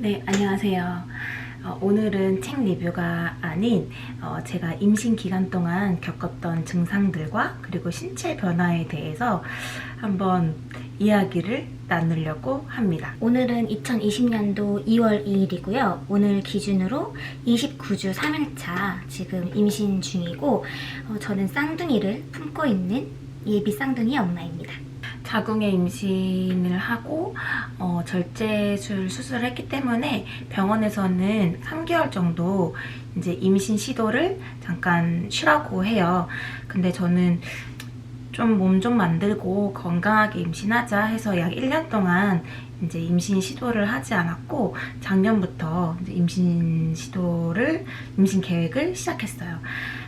네, 안녕하세요. 오늘은 책 리뷰가 아닌 제가 임신 기간 동안 겪었던 증상들과 그리고 신체 변화에 대해서 한번 이야기를 나누려고 합니다. 오늘은 2020년도 2월 2일이고요. 오늘 기준으로 29주 3일차 지금 임신 중이고 저는 쌍둥이를 품고 있는 예비 쌍둥이 엄마입니다. 자궁에 임신을 하고 절제술 수술을 했기 때문에 병원에서는 3개월 정도 이제 임신 시도를 잠깐 쉬라고 해요. 근데 저는 좀 몸 좀 만들고 건강하게 임신하자 해서 약 1년 동안 이제 임신 시도를 하지 않았고 작년부터 이제 임신 계획을 시작했어요.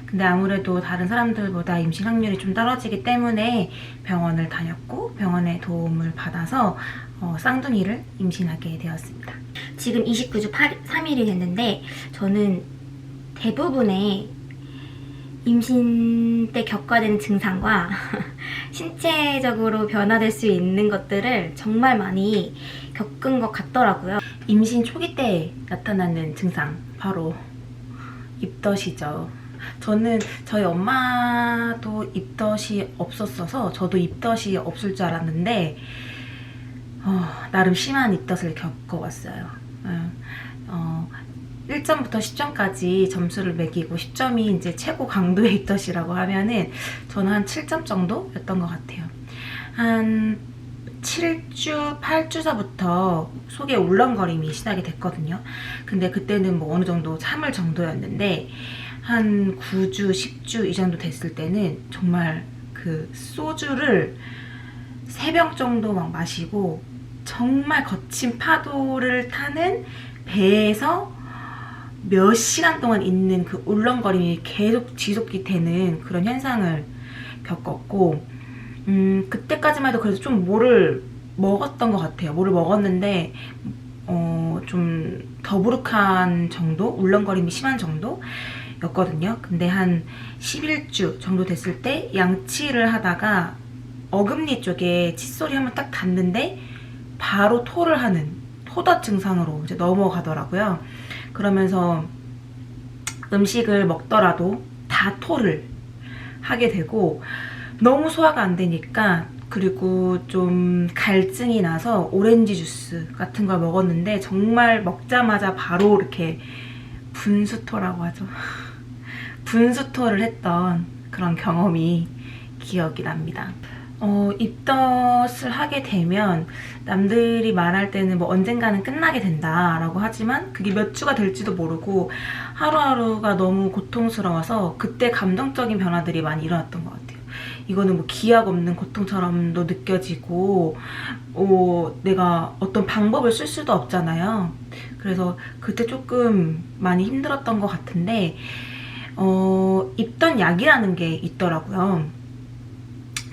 근데 아무래도 다른 사람들보다 임신 확률이 좀 떨어지기 때문에 병원을 다녔고 병원의 도움을 받아서 쌍둥이를 임신하게 되었습니다. 지금 29주 3일이 됐는데 저는 대부분의 임신 때 겪어야 되는 증상과 신체적으로 변화될 수 있는 것들을 정말 많이 겪은 것 같더라고요. 임신 초기 때 나타나는 증상, 바로 입덧이죠. 저는 저희 엄마도 입덧이 없었어서 저도 입덧이 없을 줄 알았는데 나름 심한 입덧을 겪어왔어요. 1점부터 10점까지 점수를 매기고 10점이 이제 최고 강도의 입덧이라고 하면은 저는 한 7점 정도였던 것 같아요. 한 7주, 8주서부터 속에 울렁거림이 시작이 됐거든요. 근데 그때는 뭐 어느 정도 참을 정도였는데 한 9주, 10주 이 정도 됐을 때는 정말 그 소주를 3병 정도 막 마시고 정말 거친 파도를 타는 배에서 몇 시간 동안 있는 그 울렁거림이 계속 지속이 되는 그런 현상을 겪었고 그때까지만 해도 그래도 좀 뭐를 먹었던 것 같아요. 뭐를 먹었는데 좀 더부룩한 정도? 울렁거림이 심한 정도였거든요. 근데 한 11주 정도 됐을 때 양치를 하다가 어금니 쪽에 칫솔이 한번 딱 닿는데 바로 토를 하는 토덧 증상으로 이제 넘어가더라고요. 그러면서 음식을 먹더라도 다 토를 하게 되고 너무 소화가 안 되니까, 그리고 좀 갈증이 나서 오렌지 주스 같은 걸 먹었는데 정말 먹자마자 바로 이렇게 분수토라고 하죠. 분수토를 했던 그런 경험이 기억이 납니다. 입덧을 하게 되면 남들이 말할 때는 뭐 언젠가는 끝나게 된다라고 하지만 그게 몇 주가 될지도 모르고 하루하루가 너무 고통스러워서 그때 감정적인 변화들이 많이 일어났던 것 같아요. 이거는 뭐 기약 없는 고통처럼도 느껴지고 내가 어떤 방법을 쓸 수도 없잖아요. 그래서 그때 조금 많이 힘들었던 것 같은데 입덧 약이라는 게 있더라고요.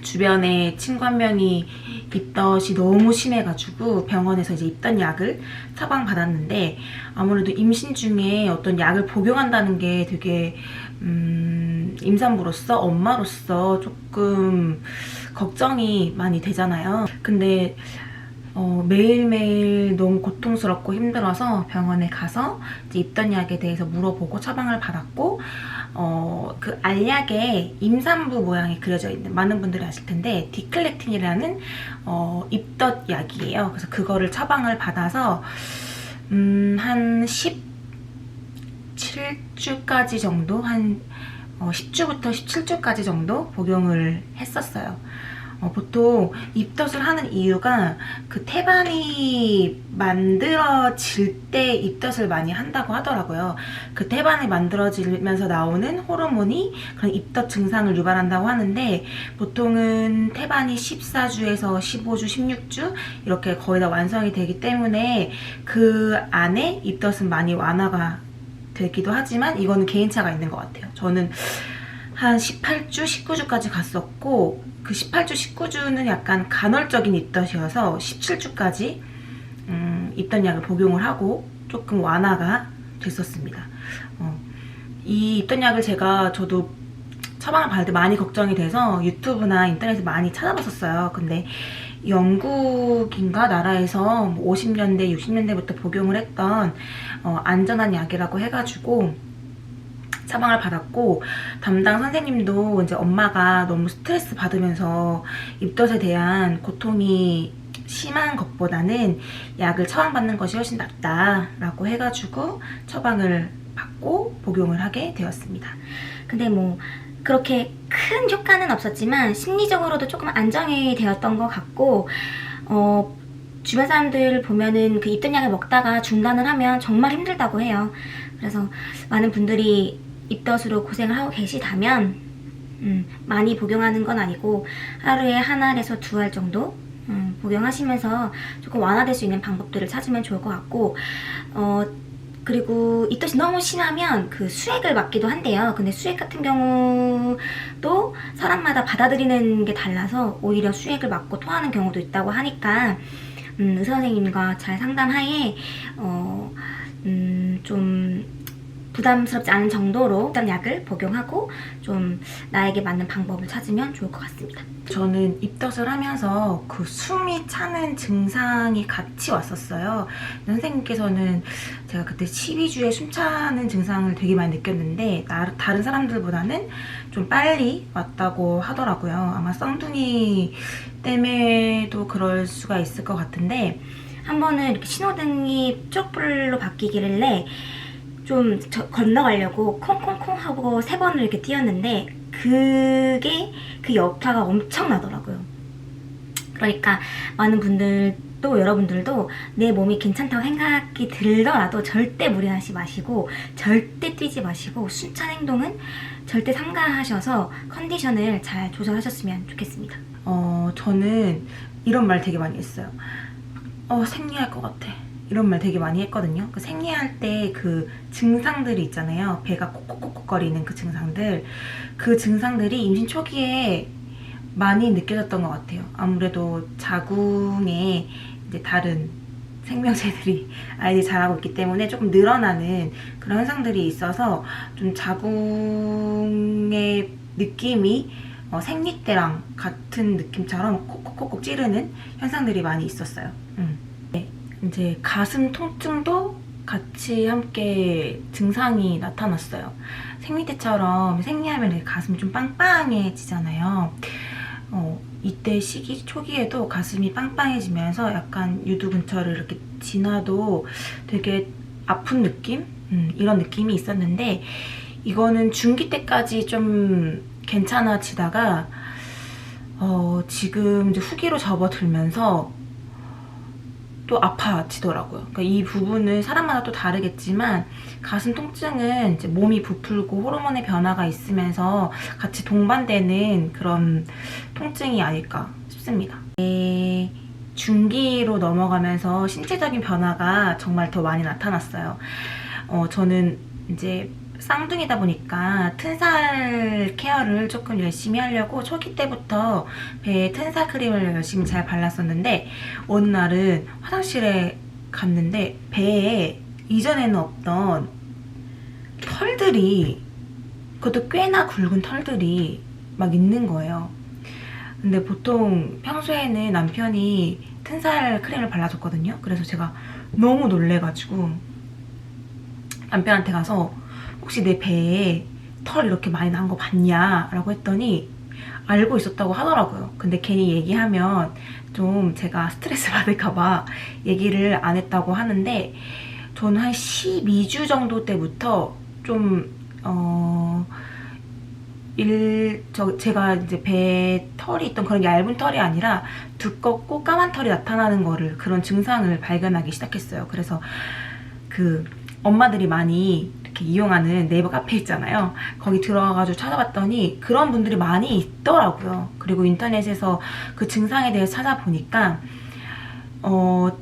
주변에 친구 한 명이 입덧이 너무 심해가지고 병원에서 이제 입덧 약을 처방받았는데 아무래도 임신 중에 어떤 약을 복용한다는 게 되게 임산부로서 엄마로서 조금 걱정이 많이 되잖아요. 근데 매일매일 너무 고통스럽고 힘들어서 병원에 가서 이제 입덧 약에 대해서 물어보고 처방을 받았고 그 알약에 임산부 모양이 그려져 있는, 많은 분들이 아실 텐데 디클레틴이라는 입덧 약이에요. 그래서 그거를 처방을 받아서 한 17주까지 정도, 한 10주부터 17주까지 정도 복용을 했었어요. 보통 입덧을 하는 이유가 그 태반이 만들어질 때 입덧을 많이 한다고 하더라고요. 그 태반이 만들어지면서 나오는 호르몬이 그런 입덧 증상을 유발한다고 하는데 보통은 태반이 14주에서 15주, 16주 이렇게 거의 다 완성이 되기 때문에 그 안에 입덧은 많이 완화가 되기도 하지만 이거는 개인차가 있는 것 같아요. 저는 한 18주, 19주까지 갔었고 그 18주, 19주는 약간 간헐적인 입덧이어서 17주까지 입덧 약을 복용을 하고 조금 완화가 됐었습니다. 이 입덧 약을 저도 처방을 받을 때 많이 걱정이 돼서 유튜브나 인터넷에 많이 찾아봤었어요. 근데 영국인가 나라에서 50년대, 60년대부터 복용을 했던 안전한 약이라고 해가지고 처방을 받았고, 담당 선생님도 이제 엄마가 너무 스트레스 받으면서 입덧에 대한 고통이 심한 것보다는 약을 처방받는 것이 훨씬 낫다라고 해가지고 처방을 받고 복용을 하게 되었습니다. 근데 뭐 그렇게 큰 효과는 없었지만 심리적으로도 조금 안정이 되었던 것 같고, 주변 사람들 보면은 그 입덧 약을 먹다가 중단을 하면 정말 힘들다고 해요. 그래서 많은 분들이 입덧으로 고생을 하고 계시다면 많이 복용하는 건 아니고 하루에 한 알에서 두 알 정도 복용하시면서 조금 완화될 수 있는 방법들을 찾으면 좋을 것 같고, 그리고 입덧이 너무 심하면 그 수액을 맞기도 한대요. 근데 수액 같은 경우도 사람마다 받아들이는 게 달라서 오히려 수액을 맞고 토하는 경우도 있다고 하니까 의사 선생님과 잘 상담하에 좀 부담스럽지 않은 정도로 입덧 약을 복용하고 좀 나에게 맞는 방법을 찾으면 좋을 것 같습니다. 저는 입덧을 하면서 그 숨이 차는 증상이 같이 왔었어요. 선생님께서는 제가 그때 12주에 숨 차는 증상을 되게 많이 느꼈는데 다른 사람들보다는 좀 빨리 왔다고 하더라고요. 아마 쌍둥이 때문에도 그럴 수가 있을 것 같은데, 한 번은 이렇게 신호등이 초록불로 바뀌길래 좀 건너가려고 콩콩콩 하고 3번을 이렇게 뛰었는데 그게 그 여파가 엄청나더라고요. 그러니까 많은 분들도, 여러분들도 내 몸이 괜찮다고 생각이 들더라도 절대 무리하지 마시고 절대 뛰지 마시고 순찬 행동은 절대 삼가하셔서 컨디션을 잘 조절하셨으면 좋겠습니다. 저는 이런 말 되게 많이 했어요. 생리할 것 같아. 이런 말 되게 많이 했거든요. 그 생리할 때 그 증상들이 있잖아요. 배가 콕콕콕콕거리는 그 증상들. 그 증상들이 임신 초기에 많이 느껴졌던 것 같아요. 아무래도 자궁에 이제 다른 생명체들이 아이들이 자라고 있기 때문에 조금 늘어나는 그런 현상들이 있어서 좀 자궁의 느낌이 생리 때랑 같은 느낌처럼 콕콕콕콕 찌르는 현상들이 많이 있었어요. 이제 가슴 통증도 같이 함께 증상이 나타났어요. 생리 때처럼 생리하면 가슴이 좀 빵빵해지잖아요. 이때 시기 초기에도 가슴이 빵빵해지면서 약간 유두 근처를 이렇게 지나도 되게 아픈 느낌? 이런 느낌이 있었는데, 이거는 중기 때까지 좀 괜찮아지다가 지금 이제 후기로 접어들면서 또 아파지더라고요. 그러니까 이 부분은 사람마다 또 다르겠지만 가슴 통증은 이제 몸이 부풀고 호르몬의 변화가 있으면서 같이 동반되는 그런 통증이 아닐까 싶습니다. 중기로 넘어가면서 신체적인 변화가 정말 더 많이 나타났어요. 저는 이제 쌍둥이다 보니까 튼살 케어를 조금 열심히 하려고 초기 때부터 배에 튼살 크림을 열심히 잘 발랐었는데, 어느 날은 화장실에 갔는데 배에 이전에는 없던 털들이, 그것도 꽤나 굵은 털들이 막 있는 거예요. 근데 보통 평소에는 남편이 튼살 크림을 발라줬거든요. 그래서 제가 너무 놀래가지고 남편한테 가서 혹시 내 배에 털 이렇게 많이 난 거 봤냐? 라고 했더니 알고 있었다고 하더라고요. 근데 괜히 얘기하면 좀 제가 스트레스 받을까봐 얘기를 안 했다고 하는데, 저는 한 12주 정도 때부터 좀 제가 이제 배에 털이 있던 그런 얇은 털이 아니라 두껍고 까만 털이 나타나는 거를, 그런 증상을 발견하기 시작했어요. 그래서 그 엄마들이 많이 이렇게 이용하는 네이버 카페 있잖아요. 거기 들어가가지고 찾아봤더니 그런 분들이 많이 있더라고요. 그리고 인터넷에서 그 증상에 대해서 찾아보니까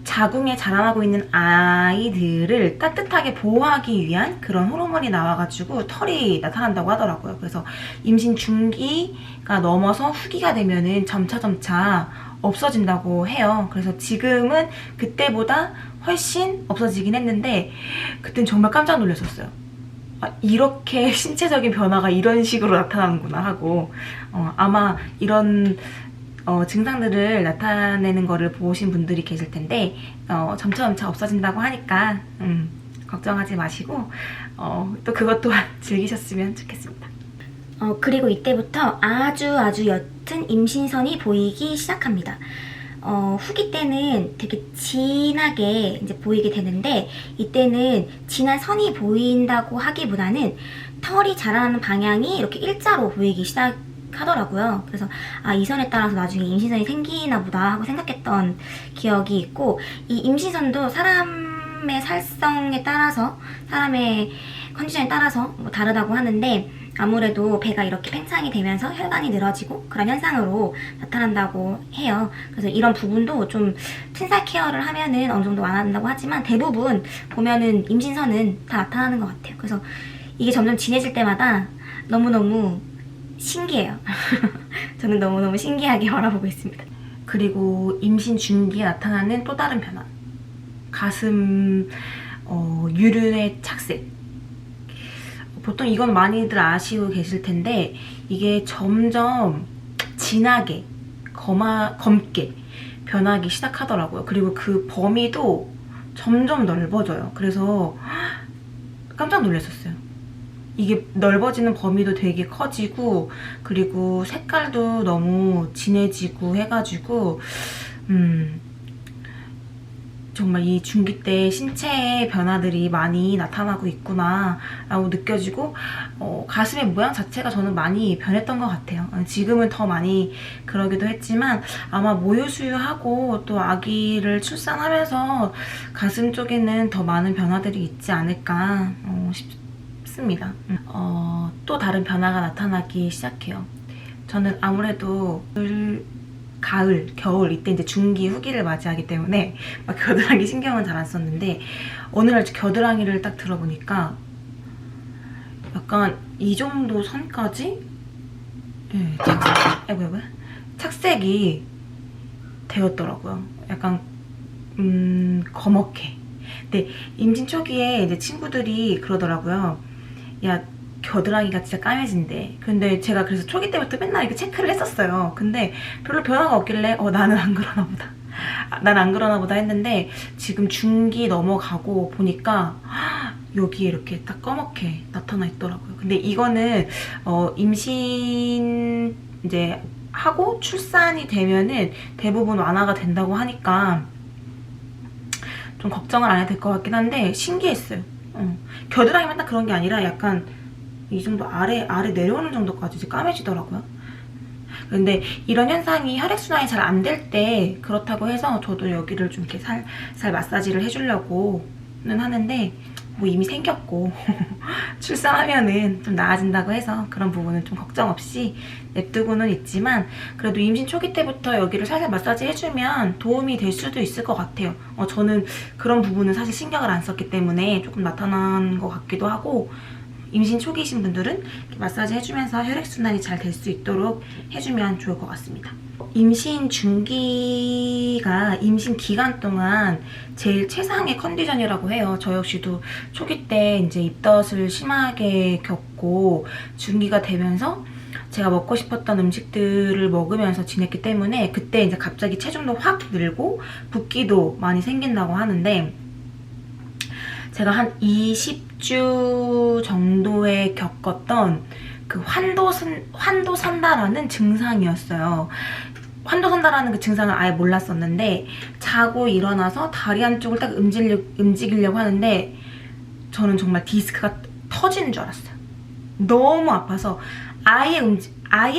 자궁에 자라나고 있는 아이들을 따뜻하게 보호하기 위한 그런 호르몬이 나와가지고 털이 나타난다고 하더라고요. 그래서 임신 중기가 넘어서 후기가 되면은 점차 없어진다고 해요. 그래서 지금은 그때보다 훨씬 없어지긴 했는데, 그땐 정말 깜짝 놀랐었어요. 이렇게 신체적인 변화가 이런 식으로 나타나는구나 하고, 아마 이런 증상들을 나타내는 거를 보신 분들이 계실 텐데 점차 없어진다고 하니까 걱정하지 마시고 또 그것 또한 즐기셨으면 좋겠습니다. 그리고 이때부터 아주 옅은 임신선이 보이기 시작합니다. 후기 때는 되게 진하게 이제 보이게 되는데, 이때는 진한 선이 보인다고 하기보다는 털이 자라는 방향이 이렇게 일자로 보이기 시작하더라고요. 그래서 이 선에 따라서 나중에 임신선이 생기나 보다 하고 생각했던 기억이 있고, 이 임신선도 사람의 살성에 따라서, 사람의 컨디션에 따라서 뭐 다르다고 하는데, 아무래도 배가 이렇게 팽창이 되면서 혈관이 늘어지고 그런 현상으로 나타난다고 해요. 그래서 이런 부분도 좀 튼살 케어를 하면은 어느 정도 완화된다고 하지만, 대부분 보면은 임신선은 다 나타나는 것 같아요. 그래서 이게 점점 진해질 때마다 너무너무 신기해요. 저는 너무너무 신기하게 바라보고 있습니다. 그리고 임신 중기에 나타나는 또 다른 변화, 가슴 유륜의 착색. 보통 이건 많이들 아시고 계실 텐데, 이게 점점 진하게 검게 변하기 시작하더라고요. 그리고 그 범위도 점점 넓어져요. 그래서 깜짝 놀랐었어요. 이게 넓어지는 범위도 되게 커지고, 그리고 색깔도 너무 진해지고 해가지고 정말 이 중기 때 신체의 변화들이 많이 나타나고 있구나 라고 느껴지고, 가슴의 모양 자체가 저는 많이 변했던 것 같아요. 지금은 더 많이 그러기도 했지만, 아마 모유 수유하고 또 아기를 출산하면서 가슴 쪽에는 더 많은 변화들이 있지 않을까 싶습니다. 또 다른 변화가 나타나기 시작해요. 저는 아무래도 가을, 겨울 이때 이제 중기 후기를 맞이하기 때문에 막 겨드랑이 신경은 잘 안 썼는데, 어느 날 겨드랑이를 딱 들어보니까 약간 이 정도 선까지 착색이 되었더라고요. 약간 검게. 근데 임신 초기에 이제 친구들이 그러더라고요. 야, 겨드랑이가 진짜 까매진대. 근데 제가 그래서 초기 때부터 맨날 이렇게 체크를 했었어요. 근데 별로 변화가 없길래 나는 안 그러나 보다. 난 안 그러나 보다 했는데, 지금 중기 넘어가고 보니까 여기에 이렇게 딱 검게 나타나 있더라고요. 근데 이거는 임신 이제 하고 출산이 되면은 대부분 완화가 된다고 하니까 좀 걱정을 안 해도 될 것 같긴 한데, 신기했어요. 겨드랑이만 딱 그런 게 아니라 약간 이 정도 아래 내려오는 정도까지 이제 까매지더라고요. 근데 이런 현상이 혈액순환이 잘 안 될 때 그렇다고 해서 저도 여기를 좀 이렇게 살 마사지를 해주려고는 하는데, 뭐 이미 생겼고 출산하면은 좀 나아진다고 해서 그런 부분은 좀 걱정 없이 냅두고는 있지만, 그래도 임신 초기 때부터 여기를 살살 마사지 해주면 도움이 될 수도 있을 것 같아요. 저는 그런 부분은 사실 신경을 안 썼기 때문에 조금 나타난 것 같기도 하고, 임신 초기이신 분들은 이렇게 마사지 해주면서 혈액순환이 잘 될 수 있도록 해주면 좋을 것 같습니다. 임신 중기가 임신 기간 동안 제일 최상의 컨디션이라고 해요. 저 역시도 초기 때 이제 입덧을 심하게 겪고 중기가 되면서 제가 먹고 싶었던 음식들을 먹으면서 지냈기 때문에, 그때 이제 갑자기 체중도 확 늘고 붓기도 많이 생긴다고 하는데, 제가 한 20주 정도에 겪었던 그 환도선다라는 증상이었어요. 환도선다라는 그 증상을 아예 몰랐었는데, 자고 일어나서 다리 한쪽을 딱 움직이려고 하는데 저는 정말 디스크가 터지는 줄 알았어요. 너무 아파서 아예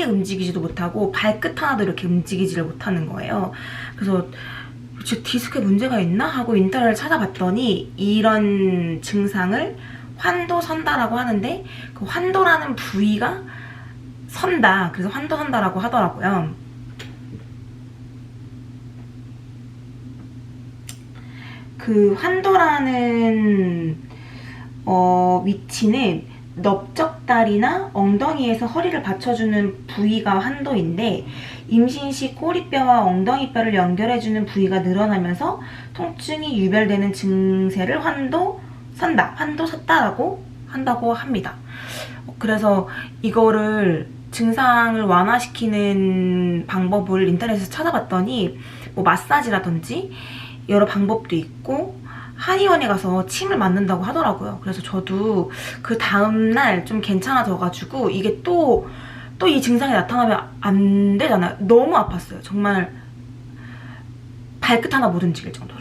움직이지도 못하고 발끝 하나도 이렇게 움직이지를 못하는 거예요. 그래서 디스크에 문제가 있나? 하고 인터넷을 찾아봤더니 이런 증상을 환도선다라고 하는데, 그 환도라는 부위가 선다. 그래서 환도선다라고 하더라고요. 그 환도라는 위치는 넓적다리나 엉덩이에서 허리를 받쳐주는 부위가 환도인데, 임신 시 꼬리뼈와 엉덩이뼈를 연결해주는 부위가 늘어나면서 통증이 유발되는 증세를 환도선다라고 한다고 합니다. 그래서 이거를 증상을 완화시키는 방법을 인터넷에서 찾아봤더니 뭐 마사지라든지 여러 방법도 있고 한의원에 가서 침을 맞는다고 하더라고요. 그래서 저도 그 다음날 좀 괜찮아져가지고 이게 또 이 증상이 나타나면 안 되잖아요. 너무 아팠어요. 정말 발끝 하나 못 움직일 정도로.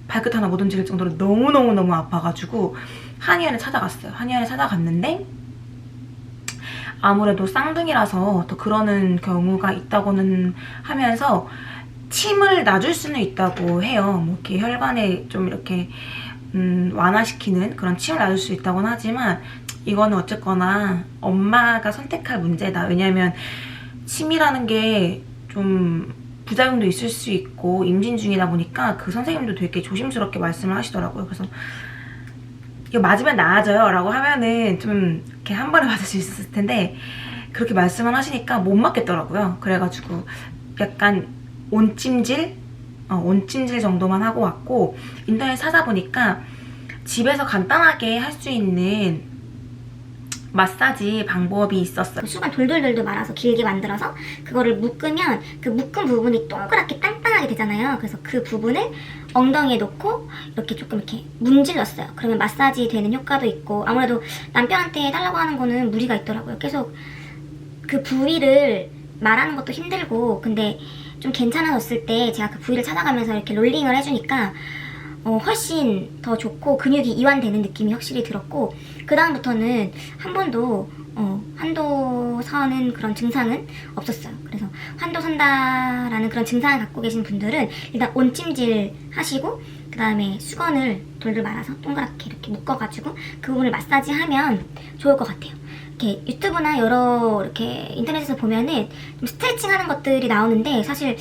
발끝 하나 못 움직일 정도로 너무너무 아파가지고 한의원에 찾아갔어요. 한의원에 찾아갔는데 아무래도 쌍둥이라서 더 그러는 경우가 있다고는 하면서 침을 놔줄 수는 있다고 해요. 뭐 이렇게 혈관에 좀 이렇게 완화시키는 그런 침을 놔줄 수 있다고는 하지만 이거는 어쨌거나 엄마가 선택할 문제다. 왜냐면 침이라는 게 좀 부작용도 있을 수 있고 임신 중이다 보니까 그 선생님도 되게 조심스럽게 말씀을 하시더라고요. 그래서 이거 맞으면 나아져요 라고 하면은 좀 이렇게 한 번에 맞을 수 있을 텐데 그렇게 말씀을 하시니까 못 맞겠더라고요. 그래가지고 약간 온찜질 정도만 하고 왔고 인터넷 찾아보니까 집에서 간단하게 할 수 있는 마사지 방법이 있었어요. 수건 돌돌돌돌 말아서 길게 만들어서 그거를 묶으면 그 묶은 부분이 동그랗게 단단하게 되잖아요. 그래서 그 부분을 엉덩이에 놓고 이렇게 조금 이렇게 문질렀어요. 그러면 마사지 되는 효과도 있고 아무래도 남편한테 해달라고 하는 거는 무리가 있더라고요. 계속 그 부위를 말하는 것도 힘들고 근데 좀 괜찮아졌을 때 제가 그 부위를 찾아가면서 이렇게 롤링을 해주니까 훨씬 더 좋고 근육이 이완되는 느낌이 확실히 들었고 그 다음부터는 한 번도 환도 서는 그런 증상은 없었어요. 그래서 환도 선다라는 그런 증상을 갖고 계신 분들은 일단 온찜질 하시고 그 다음에 수건을 돌돌 말아서 동그랗게 이렇게 묶어가지고 그 부분을 마사지하면 좋을 것 같아요. 이렇게 유튜브나 여러 이렇게 인터넷에서 보면은 좀 스트레칭 하는 것들이 나오는데 사실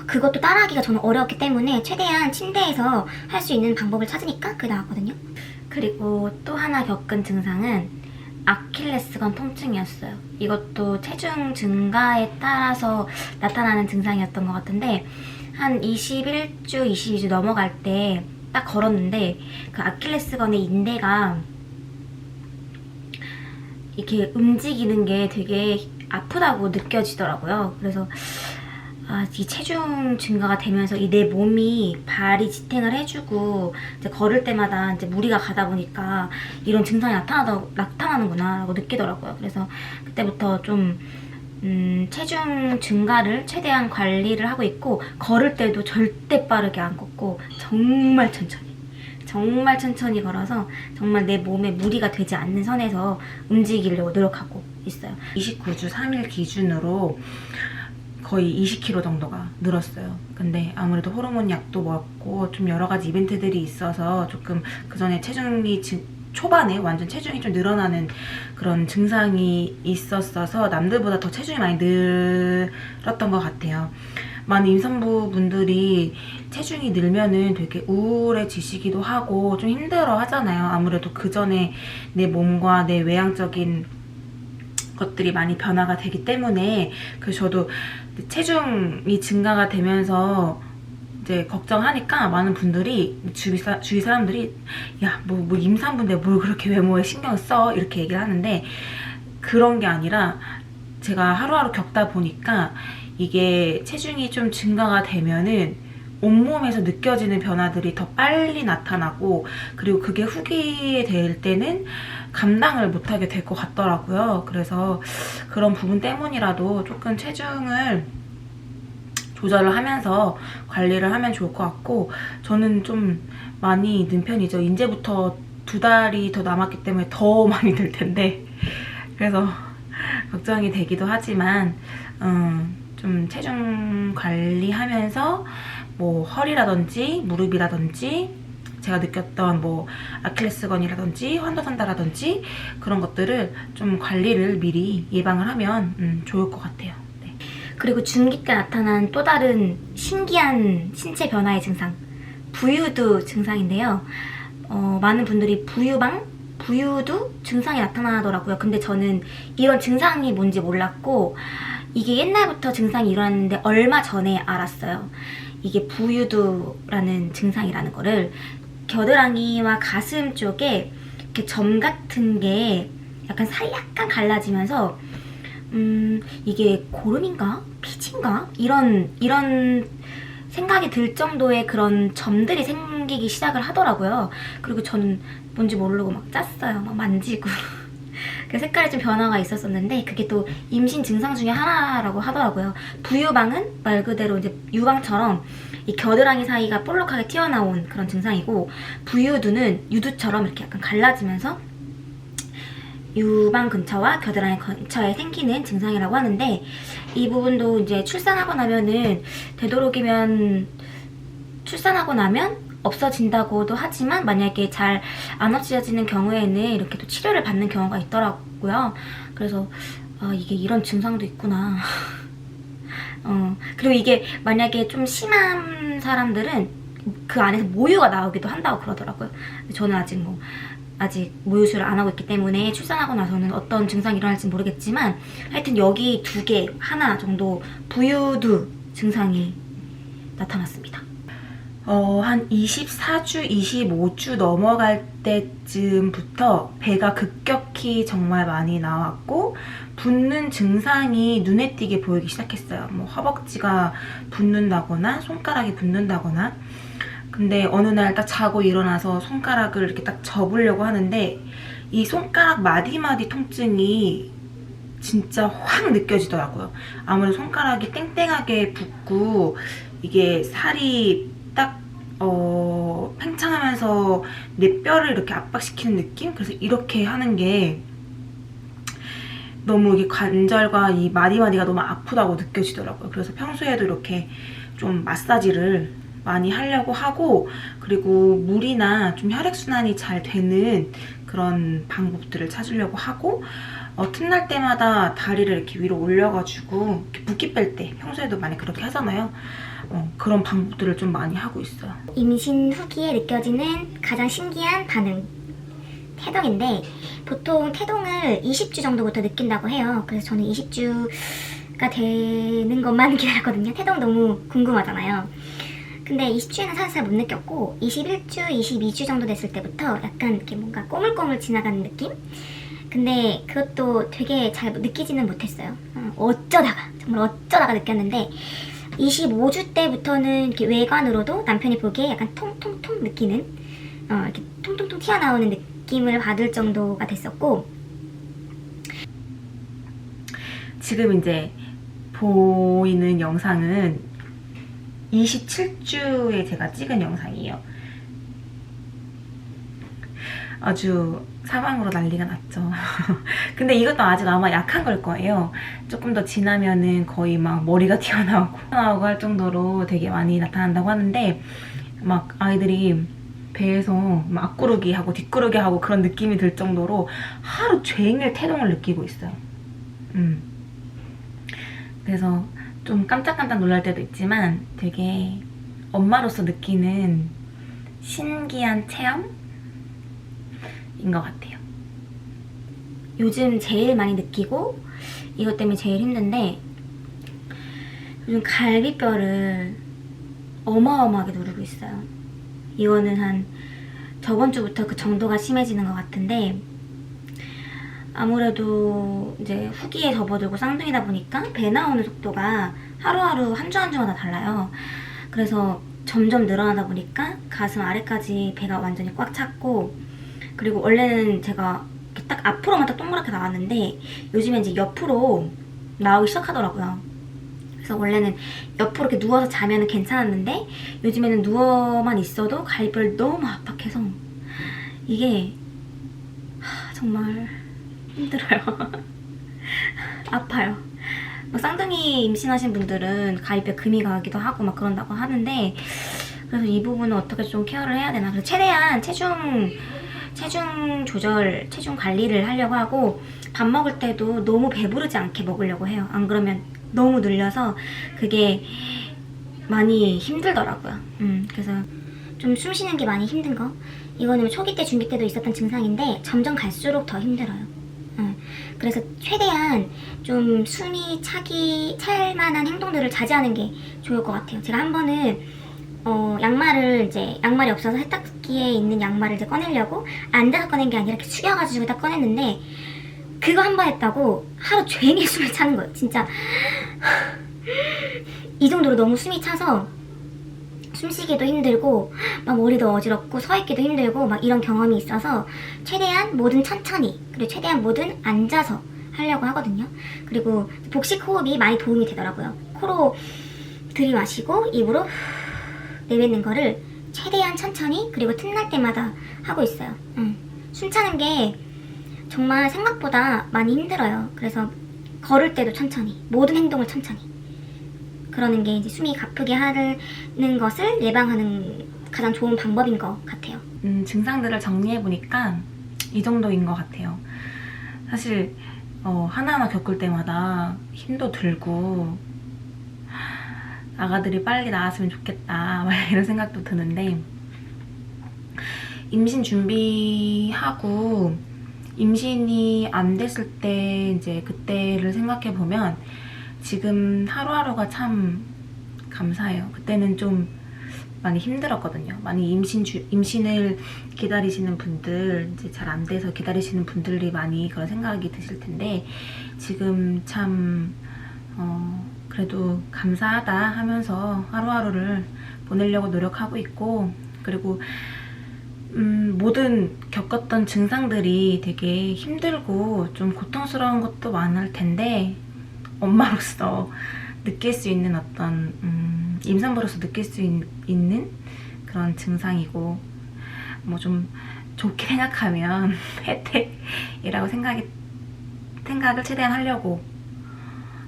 그것도 따라하기가 저는 어려웠기 때문에 최대한 침대에서 할 수 있는 방법을 찾으니까 그게 나왔거든요. 그리고 또 하나 겪은 증상은 아킬레스건 통증이었어요. 이것도 체중 증가에 따라서 나타나는 증상이었던 것 같은데 한 21주, 22주 넘어갈 때 딱 걸었는데 그 아킬레스건의 인대가 이렇게 움직이는 게 되게 아프다고 느껴지더라고요. 그래서 이 체중 증가가 되면서 이 내 몸이 발이 지탱을 해주고 이제 걸을 때마다 이제 무리가 가다 보니까 이런 증상이 나타나는구나 라고 느끼더라고요. 그래서 그때부터 좀 체중 증가를 최대한 관리를 하고 있고 걸을 때도 절대 빠르게 안 걷고 정말 천천히 걸어서 정말 내 몸에 무리가 되지 않는 선에서 움직이려고 노력하고 있어요. 29주 3일 기준으로 거의 20kg 정도가 늘었어요. 근데 아무래도 호르몬 약도 먹고 좀 여러 가지 이벤트들이 있어서 조금 그 전에 체중이 초반에 완전 체중이 좀 늘어나는 그런 증상이 있었어서 남들보다 더 체중이 많이 늘었던 것 같아요. 많은 임산부 분들이 체중이 늘면은 되게 우울해지시기도 하고 좀 힘들어 하잖아요. 아무래도 그 전에 내 몸과 내 외향적인 것들이 많이 변화가 되기 때문에 그래서 저도 체중이 증가가 되면서 이제 걱정하니까 많은 분들이 주위 사람들이 야 뭐 임산부인데 뭘 그렇게 외모에 신경 써 이렇게 얘기를 하는데 그런 게 아니라 제가 하루하루 겪다 보니까 이게 체중이 좀 증가가 되면은 온몸에서 느껴지는 변화들이 더 빨리 나타나고 그리고 그게 후기될 때는 감당을 못하게 될 것 같더라고요. 그래서 그런 부분 때문이라도 조금 체중을 조절을 하면서 관리를 하면 좋을 것 같고 저는 좀 많이 는 편이죠. 이제부터 2달이 더 남았기 때문에 더 많이 늘 텐데 그래서 걱정이 되기도 하지만 좀 체중 관리하면서 뭐 허리라든지 무릎이라든지 제가 느꼈던 뭐 아킬레스건이라든지 환도선다라든지 그런 것들을 좀 관리를 미리 예방을 하면 좋을 것 같아요. 네. 그리고 중기 때 나타난 또 다른 신기한 신체 변화의 증상 부유두 증상인데요. 많은 분들이 부유두 증상이 나타나더라고요. 근데 저는 이런 증상이 뭔지 몰랐고 이게 옛날부터 증상이 일어났는데 얼마 전에 알았어요. 이게 부유두라는 증상이라는 거를 겨드랑이와 가슴 쪽에 이렇게 점 같은 게 약간 살이 약간 갈라지면서 이게 고름인가? 피지인가? 이런 생각이 들 정도의 그런 점들이 생기기 시작을 하더라고요. 그리고 저는 뭔지 모르고 막 짰어요. 막 만지고. 그 색깔이 좀 변화가 있었었는데 그게 또 임신 증상 중에 하나라고 하더라고요. 부유방은 말 그대로 이제 유방처럼 이 겨드랑이 사이가 볼록하게 튀어나온 그런 증상이고, 부유두는 유두처럼 이렇게 약간 갈라지면서 유방 근처와 겨드랑이 근처에 생기는 증상이라고 하는데, 이 부분도 이제 출산하고 나면은 되도록이면 출산하고 나면 없어진다고도 하지만 만약에 잘 안 없어지는 경우에는 이렇게 또 치료를 받는 경우가 있더라고요. 그래서 이게 이런 증상도 있구나. 그리고 이게 만약에 좀 심한 사람들은 그 안에서 모유가 나오기도 한다고 그러더라고요. 저는 아직 모유수를 안 하고 있기 때문에 출산하고 나서는 어떤 증상이 일어날지 모르겠지만, 하여튼 여기 2개, 하나 정도 부유두 증상이 나타났습니다. 한 24주, 25주 넘어갈 때쯤부터 배가 급격히 정말 많이 나왔고, 붓는 증상이 눈에 띄게 보이기 시작했어요. 뭐 허벅지가 붓는다거나 손가락이 붓는다거나. 근데 어느 날 딱 자고 일어나서 손가락을 이렇게 딱 접으려고 하는데 이 손가락 마디마디 통증이 진짜 확 느껴지더라고요. 아무래도 손가락이 땡땡하게 붓고 이게 살이 딱 팽창하면서 내 뼈를 이렇게 압박시키는 느낌? 그래서 이렇게 하는 게 너무 이게 관절과 이 마디마디가 너무 아프다고 느껴지더라고요. 그래서 평소에도 이렇게 좀 마사지를 많이 하려고 하고, 그리고 물이나 좀 혈액순환이 잘 되는 그런 방법들을 찾으려고 하고, 틈날 때마다 다리를 이렇게 위로 올려가지고 이렇게 붓기 뺄 때, 평소에도 많이 그렇게 하잖아요. 그런 방법들을 좀 많이 하고 있어요. 임신 후기에 느껴지는 가장 신기한 반응, 태동인데 보통 태동을 20주 정도부터 느낀다고 해요. 그래서 저는 20주가 되는 것만 기다렸거든요. 태동 너무 궁금하잖아요. 근데 20주에는 사실 잘 못 느꼈고 21주, 22주 정도 됐을 때부터 약간 이렇게 뭔가 꼬물꼬물 지나가는 느낌? 근데 그것도 되게 잘 느끼지는 못했어요. 정말 어쩌다가 느꼈는데 25주 때부터는 이렇게 외관으로도 남편이 보기에 약간 통통통 느끼는, 이렇게 통통통 튀어나오는 느낌을 받을 정도가 됐었고, 지금 이제 보이는 영상은 27주에 제가 찍은 영상이에요. 아주 사방으로 난리가 났죠. 근데 이것도 아직 아마 약한 걸 거예요. 조금 더 지나면은 거의 막 머리가 튀어나오고 할 정도로 되게 많이 나타난다고 하는데, 막 아이들이 배에서 막 앞구르기 하고 뒷구르기 하고 그런 느낌이 들 정도로 하루 종일 태동을 느끼고 있어요. 그래서 좀 깜짝깜짝 놀랄 때도 있지만 되게 엄마로서 느끼는 신기한 체험인 것 같아요. 요즘 제일 많이 느끼고 이것 때문에 제일 힘든데, 요즘 갈비뼈를 어마어마하게 누르고 있어요. 이거는 한 저번 주부터 그 정도가 심해지는 것 같은데, 아무래도 이제 후기에 접어들고 쌍둥이다 보니까 배 나오는 속도가 하루하루 한 주 한 주마다 달라요. 그래서 점점 늘어나다 보니까 가슴 아래까지 배가 완전히 꽉 찼고, 그리고 원래는 제가 이렇게 딱 앞으로만 딱 동그랗게 나왔는데 요즘엔 이제 옆으로 나오기 시작하더라고요. 그래서 원래는 옆으로 이렇게 누워서 자면은 괜찮았는데 요즘에는 누워만 있어도 갈비뼈를 너무 압박해서 이게 정말 힘들어요. 아파요. 뭐 쌍둥이 임신하신 분들은 갈비뼈 금이 가기도 하고 막 그런다고 하는데, 그래서 이 부분은 어떻게 좀 케어를 해야 되나. 그래서 최대한 체중 조절, 체중 관리를 하려고 하고, 밥 먹을 때도 너무 배부르지 않게 먹으려고 해요. 안 그러면 너무 눌려서 그게 많이 힘들더라고요. 그래서 좀 숨 쉬는 게 많이 힘든 거. 이거는 초기 때, 중기 때도 있었던 증상인데 점점 갈수록 더 힘들어요. 그래서 최대한 좀 숨이 찰 만한 행동들을 자제하는 게 좋을 것 같아요. 제가 한 번은 양말이 없어서 세탁기에 있는 양말을 이제 꺼내려고 앉아서 꺼낸 게 아니라 이렇게 숙여가지고 딱 꺼냈는데, 그거 한 번 했다고 하루 종일 숨이 차는 거예요. 진짜 이 정도로 너무 숨이 차서 숨쉬기도 힘들고 막 머리도 어지럽고 서 있기도 힘들고 막 이런 경험이 있어서 최대한 뭐든 천천히 그리고 최대한 뭐든 앉아서 하려고 하거든요. 그리고 복식 호흡이 많이 도움이 되더라고요. 코로 들이마시고 입으로 내뱉는 거를 최대한 천천히 그리고 틈날 때마다 하고 있어요. 숨 차는 게 정말 생각보다 많이 힘들어요. 그래서 걸을 때도 천천히 모든 행동을 천천히 그러는 게 이제 숨이 가쁘게 하는 것을 예방하는 가장 좋은 방법인 것 같아요. 증상들을 정리해보니까 이 정도인 것 같아요. 사실 하나하나 겪을 때마다 힘도 들고 아가들이 빨리 나왔으면 좋겠다 막 이런 생각도 드는데 임신 준비하고 임신이 안 됐을 때 이제 그때를 생각해 보면 지금 하루하루가 참 감사해요. 그때는 좀 많이 힘들었거든요. 많이 임신을 기다리시는 분들, 이제 잘 안 돼서 기다리시는 분들이 많이 그런 생각이 드실 텐데 지금 참 그래도 감사하다 하면서 하루하루를 보내려고 노력하고 있고 그리고 모든 겪었던 증상들이 되게 힘들고 좀 고통스러운 것도 많을 텐데 엄마로서 느낄 수 있는 어떤 임산부로서 느낄 수 있는 그런 증상이고 뭐 좀 좋게 생각하면 혜택이라고 생각을 최대한 하려고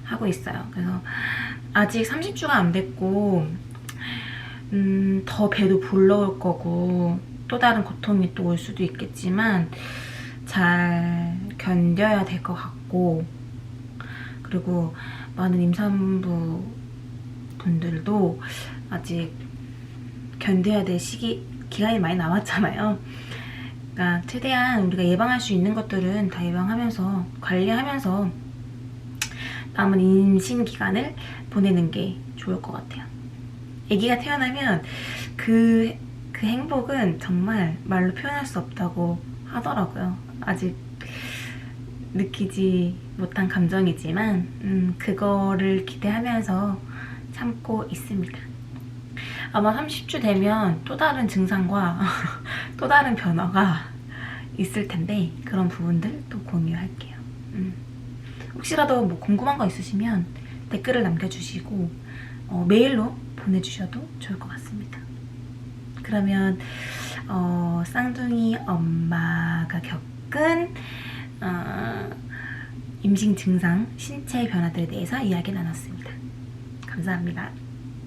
하고 있어요. 그래서 아직 30주가 안 됐고 더 배도 불러올 거고 또 다른 고통이 또 올 수도 있겠지만 잘 견뎌야 될 것 같고 그리고 많은 임산부 분들도 아직 견뎌야 될 기간이 많이 남았잖아요. 그러니까 최대한 우리가 예방할 수 있는 것들은 다 예방하면서 관리하면서 남은 임신 기간을 보내는 게 좋을 것 같아요. 아기가 태어나면 그 행복은 정말 말로 표현할 수 없다고 하더라고요. 아직 느끼지 못한 감정이지만 그거를 기대하면서 참고 있습니다. 아마 30주 되면 또 다른 증상과 또 다른 변화가 있을 텐데 그런 부분들 또 공유할게요. 혹시라도 뭐 궁금한 거 있으시면 댓글을 남겨주시고 메일로 보내주셔도 좋을 것 같습니다. 그러면 쌍둥이 엄마가 겪은 임신 증상, 신체 변화들에 대해서 이야기 나눴습니다. 감사합니다.